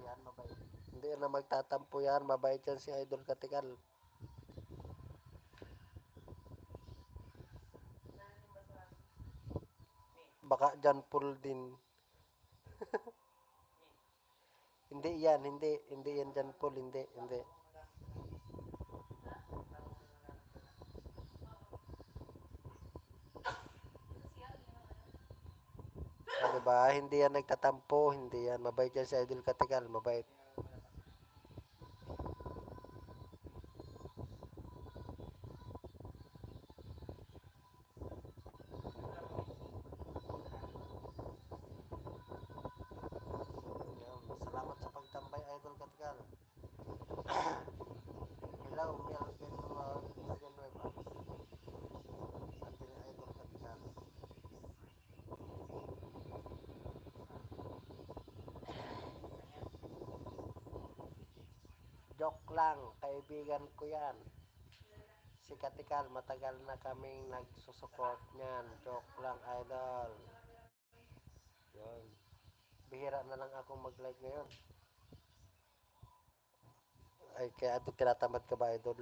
yan, mabait. Hindi na magtatampo yan, mabait yan si Idol Katikal. Baka John Paul din. Hindi yan, hindi yan John Paul, hindi. Diba? Hindi yan nagtatampo, hindi yan. Mabait yan si Idol Katikal, mabait. Yan. Salamat sa pagtambay, Idol Katikal. Hello, Villanueva. Sabi ni Idol Katikal. Joke lang, kaibigan ko yan. Si Katikal, matagal na kaming nagsusuport niyan. Joke lang, Idol. Yun. Bihira na lang ako mag-live ngayon. Ay, kaya ito tinatamad ka ba, Idol?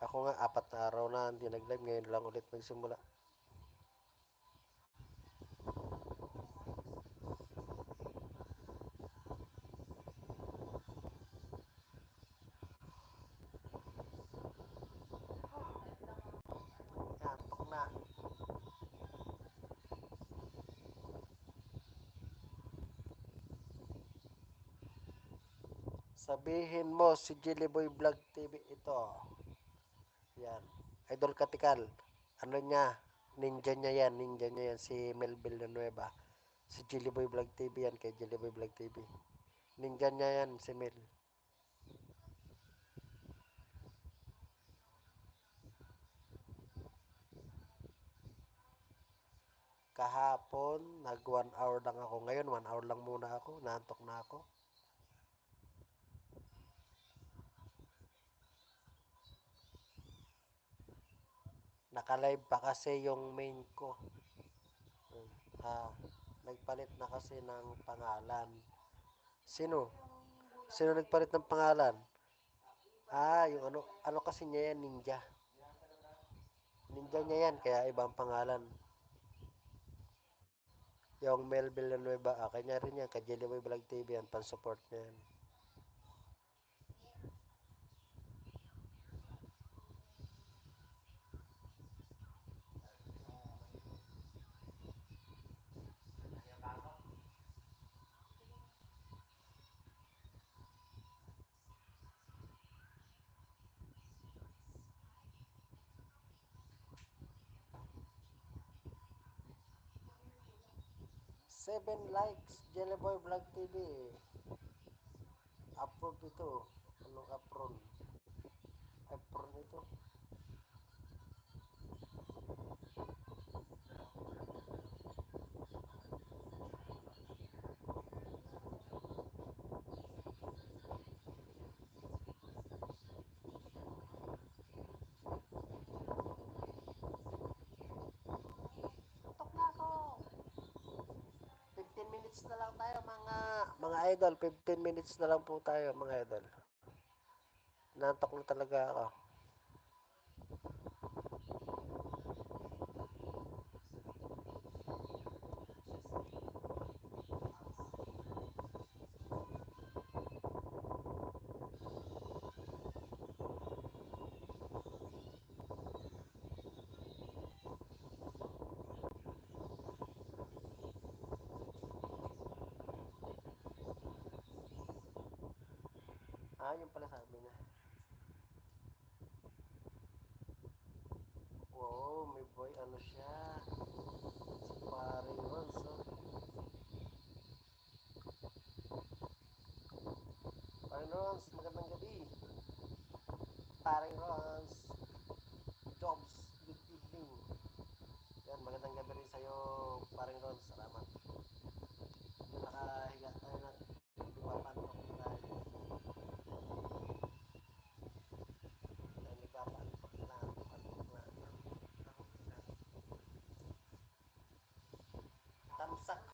Ako nga, 4 na araw na hindi nag-live. Ngayon lang ulit nagsimula. Antok na. Sabihin mo si Jellyboy Vlog TV ito. Yan. Idol Katikal. Ano niya? Ninja niya yan, si Mel Villanueva. Si Jellyboy Vlog TV yan, kay Jellyboy Vlog TV. Ninja niya yan, si Mel. Kahapon, nag 1 hour lang ako. Ngayon, 1 hour lang muna ako. Naantok na ako. Naka-live pa kasi yung main ko. Ah, nagpalit na kasi ng pangalan. Sino? Sino nagpalit ng pangalan? Yung ano kasi niya yan, ninja. Ninja niya yan, kaya ibang pangalan. Yung Mel Villanueva, kanya rin yan, kay Jellyboy Vlog TV yan, pan-support niya yan. 7 likes, Jellyboy Vlog TV. Approve ito. Anong approve? Approve ito. Tok na ako. 15 minutes na lang tayo mga idol. 15 minutes na lang po tayo mga idol. Nantok na talaga ako. Yun pala sabi niya. Wow, may boy, ano siya? Si paring Rons, oh. Paring Rons, magandang gabi. Paring Rons.